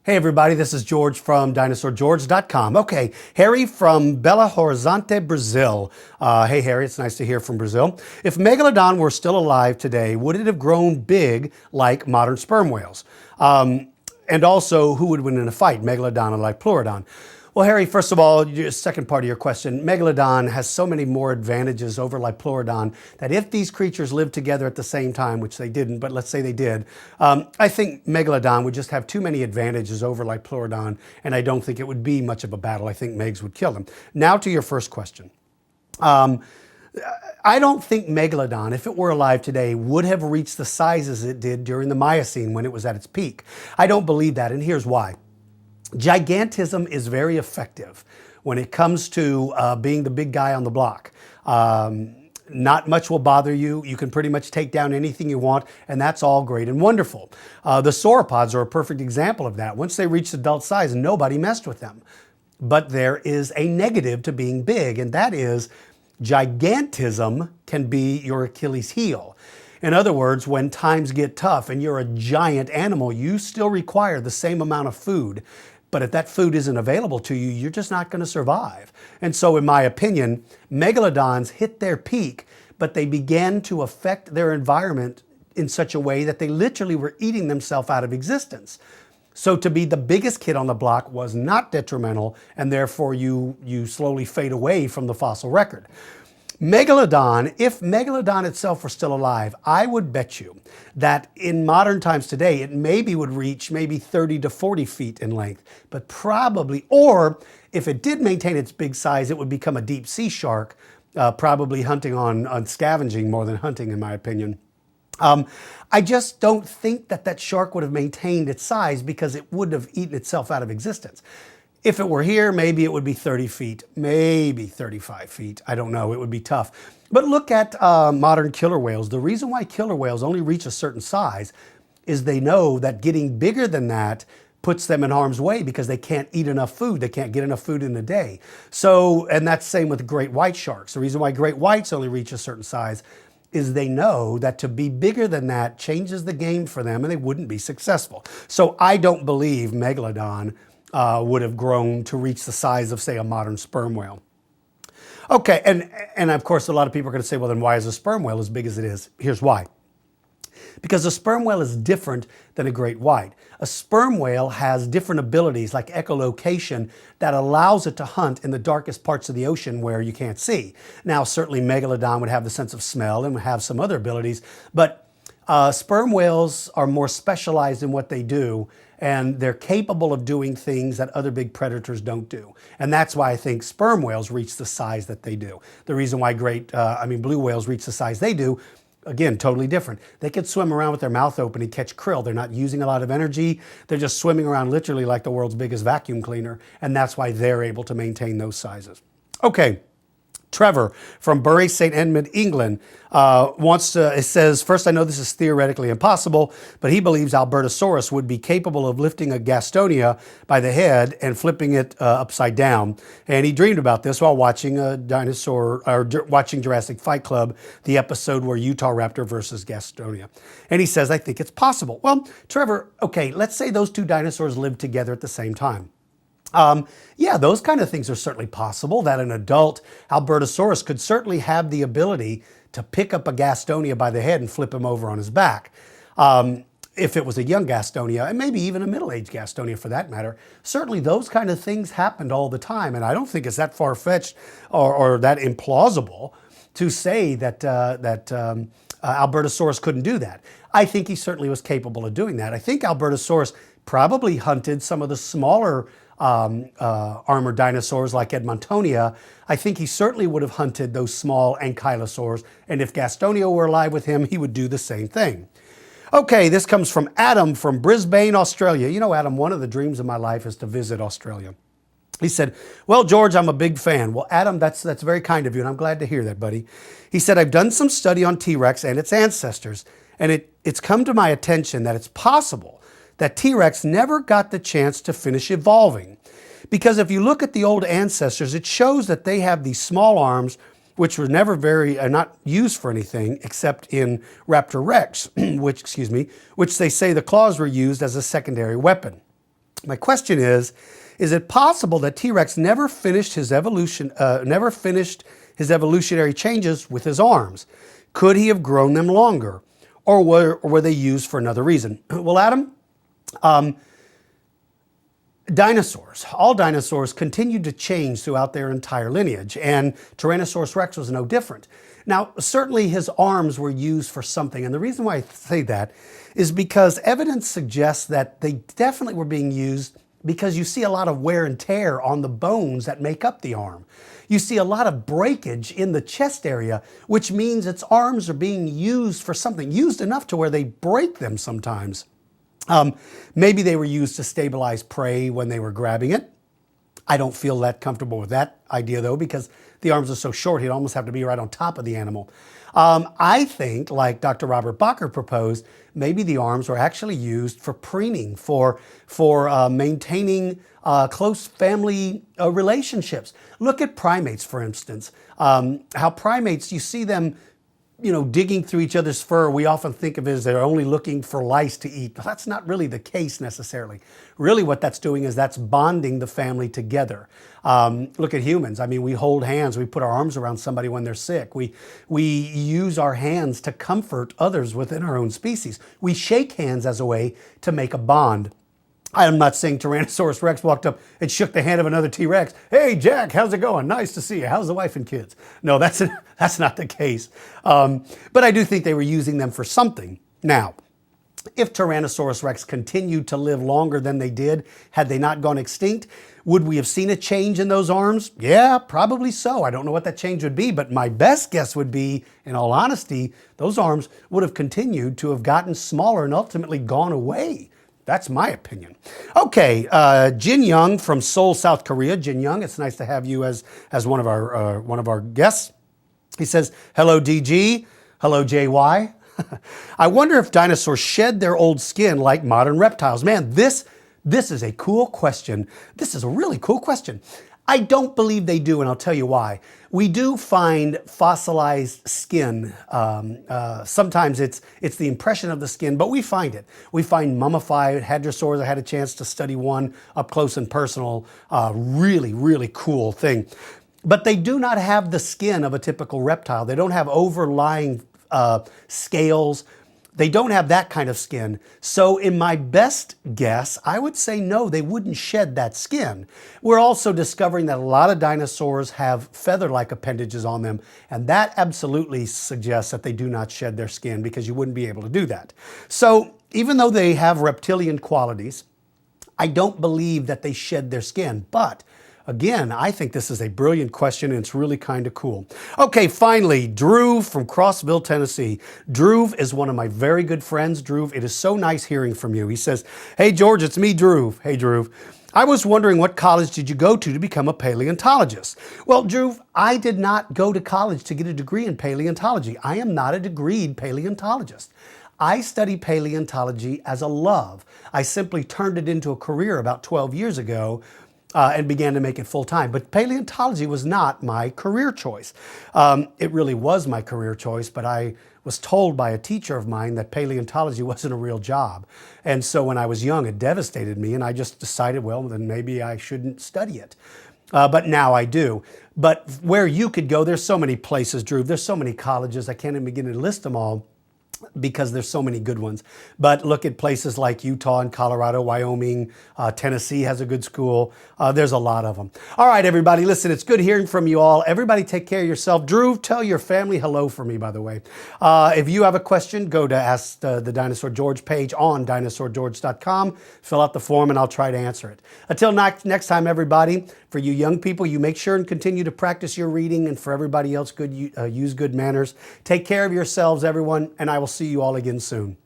Hey everybody, this is George from DinosaurGeorge.com. Okay, Harry from Belo Horizonte, Brazil. Hey Harry, it's nice to hear from Brazil. If Megalodon were still alive today, would it have grown big like modern sperm whales? And also, who would win in a fight, Megalodon or Liopleurodon? Well, Harry, first of all, your second part of your question, Megalodon has so many more advantages over Liopleurodon that if these creatures lived together at the same time, which they didn't, but let's say they did, I think Megalodon would just have too many advantages over Liopleurodon, and I don't think it would be much of a battle. I think Megs would kill them. Now to your first question. I don't think Megalodon, if it were alive today, would have reached the sizes it did during the Miocene when it was at its peak. I don't believe that, and here's why. Gigantism is very effective when it comes to being the big guy on the block. Not much will bother you. You can pretty much take down anything you want, and that's all great and wonderful. The sauropods are a perfect example of that. Once they reached adult size, nobody messed with them. But there is a negative to being big, and that is gigantism can be your Achilles heel. In other words, when times get tough and you're a giant animal, you still require the same amount of food. But if that food isn't available to you, you're just not going to survive. And so in my opinion, megalodons hit their peak, but they began to affect their environment in such a way that they literally were eating themselves out of existence. So to be the biggest kid on the block was not detrimental, and therefore you slowly fade away from the fossil record. Megalodon, if Megalodon itself were still alive, I would bet you that in modern times today, it maybe would reach maybe 30 to 40 feet in length, but probably, or if it did maintain its big size, it would become a deep sea shark, probably hunting on scavenging more than hunting, in my opinion. I just don't think that that shark would have maintained its size because it would have eaten itself out of existence. If it were here, maybe it would be 30 feet, maybe 35 feet. I don't know, it would be tough. But look at modern killer whales. The reason why killer whales only reach a certain size is they know that getting bigger than that puts them in harm's way because they can't eat enough food. They can't get enough food in a day. So, and that's the same with great white sharks. The reason why great whites only reach a certain size is they know that to be bigger than that changes the game for them and they wouldn't be successful. So I don't believe Megalodon would have grown to reach the size of, say, a modern sperm whale. Okay, and of course, a lot of people are going to say, well, then why is a sperm whale as big as it is? Here's why. Because a sperm whale is different than a great white. A sperm whale has different abilities like echolocation that allows it to hunt in the darkest parts of the ocean where you can't see. Now, certainly Megalodon would have the sense of smell and would have some other abilities, but sperm whales are more specialized in what they do, and they're capable of doing things that other big predators don't do. And that's why I think sperm whales reach the size that they do. The reason why blue whales reach the size they do, again, totally different. They can swim around with their mouth open and catch krill. They're not using a lot of energy. They're just swimming around literally like the world's biggest vacuum cleaner. And that's why they're able to maintain those sizes. Okay. Trevor from Bury St. Edmunds, England, it says, first, I know this is theoretically impossible, but he believes Albertosaurus would be capable of lifting a Gastonia by the head and flipping it upside down. And he dreamed about this while watching watching Jurassic Fight Club, the episode where Utah Raptor versus Gastonia. And he says, I think it's possible. Well, Trevor, okay, let's say those two dinosaurs lived together at the same time. Yeah, those kind of things are certainly possible, that an adult Albertosaurus could certainly have the ability to pick up a Gastonia by the head and flip him over on his back. If it was a young Gastonia, and maybe even a middle-aged Gastonia for that matter, certainly those kind of things happened all the time. And I don't think it's that far-fetched or that implausible to say that, Albertosaurus couldn't do that. I think he certainly was capable of doing that. I think Albertosaurus probably hunted some of the smaller armored dinosaurs like Edmunds. I think he certainly would have hunted those small ankylosaurs, and if Gastonia were alive with him, he would do the same thing. Okay, this comes from Adam from Brisbane, Australia. You know, Adam, one of the dreams of my life is to visit Australia. He said, well, George, I'm a big fan. Well, Adam, that's very kind of you, and I'm glad to hear that, buddy. He said, I've done some study on T-Rex and its ancestors, and it's come to my attention that it's possible that T-Rex never got the chance to finish evolving. Because if you look at the old ancestors, it shows that they have these small arms, which were never not used for anything except in Raptor Rex, which they say the claws were used as a secondary weapon. My question is it possible that T-Rex never finished his evolutionary changes with his arms? Could he have grown them longer? Or were they used for another reason? Well, Adam, all dinosaurs continued to change throughout their entire lineage, and Tyrannosaurus rex was no different. Now, certainly his arms were used for something, and the reason why I say that is because evidence suggests that they definitely were being used because you see a lot of wear and tear on the bones that make up the arm. You see a lot of breakage in the chest area, which means its arms are being used for something, used enough to where they break them sometimes. Maybe they were used to stabilize prey when they were grabbing it. I don't feel that comfortable with that idea, though, because the arms are so short, he'd almost have to be right on top of the animal. I think, like Dr. Robert Bacher proposed, maybe the arms were actually used for preening, for maintaining close family relationships. Look at primates, for instance. How primates, you see them, digging through each other's fur. We often think of it as they're only looking for lice to eat. But that's not really the case necessarily. Really what that's doing is that's bonding the family together. Look at humans. I mean, we hold hands. We put our arms around somebody when they're sick. We use our hands to comfort others within our own species. We shake hands as a way to make a bond. I'm not saying Tyrannosaurus rex walked up and shook the hand of another T-Rex. Hey, Jack, how's it going? Nice to see you. How's the wife and kids? No, that's not the case. But I do think they were using them for something. Now, if Tyrannosaurus rex continued to live longer than they did, had they not gone extinct, would we have seen a change in those arms? Yeah, probably so. I don't know what that change would be, but my best guess would be, in all honesty, those arms would have continued to have gotten smaller and ultimately gone away. That's my opinion. Okay, Jin-Young from Seoul, South Korea. Jin-Young, it's nice to have you as one of our guests. He says, hello, DG. Hello, JY. I wonder if dinosaurs shed their old skin like modern reptiles. Man, this is a cool question. This is a really cool question. I don't believe they do, and I'll tell you why. We do find fossilized skin. Sometimes it's the impression of the skin, but we find it. We find mummified hadrosaurs. I had a chance to study one up close and personal. Really, really cool thing. But they do not have the skin of a typical reptile. They don't have overlying scales. They don't have that kind of skin. So in my best guess, I would say no, they wouldn't shed that skin. We're also discovering that a lot of dinosaurs have feather-like appendages on them, and that absolutely suggests that they do not shed their skin because you wouldn't be able to do that. So even though they have reptilian qualities, I don't believe that they shed their skin. But again, I think this is a brilliant question, and it's really kind of cool. Okay, finally, Dhruv from Crossville, Tennessee. Dhruv is one of my very good friends. Dhruv, it is so nice hearing from you. He says, hey, George, it's me, Dhruv. Hey, Dhruv. I was wondering, what college did you go to become a paleontologist? Well, Dhruv, I did not go to college to get a degree in paleontology. I am not a degreed paleontologist. I study paleontology as a love. I simply turned it into a career about 12 years ago and began to make it full time. But paleontology was not my career choice. It really was my career choice, but I was told by a teacher of mine that paleontology wasn't a real job. And so when I was young, it devastated me, and I just decided, well, then maybe I shouldn't study it. But now I do. But where you could go, there's so many places, Dhruv. There's so many colleges. I can't even begin to list them all, because there's so many good ones. But look at places like Utah and Colorado, Wyoming, Tennessee has a good school. There's a lot of them. All right, everybody, listen, it's good hearing from you all. Everybody take care of yourself. Dhruv, tell your family hello for me, by the way. If you have a question, go to Ask the Dinosaur George page on dinosaurgeorge.com. Fill out the form and I'll try to answer it. Until next time, everybody, for you young people, you make sure and continue to practice your reading, and for everybody else, use good manners. Take care of yourselves, everyone, and I will see you all again soon.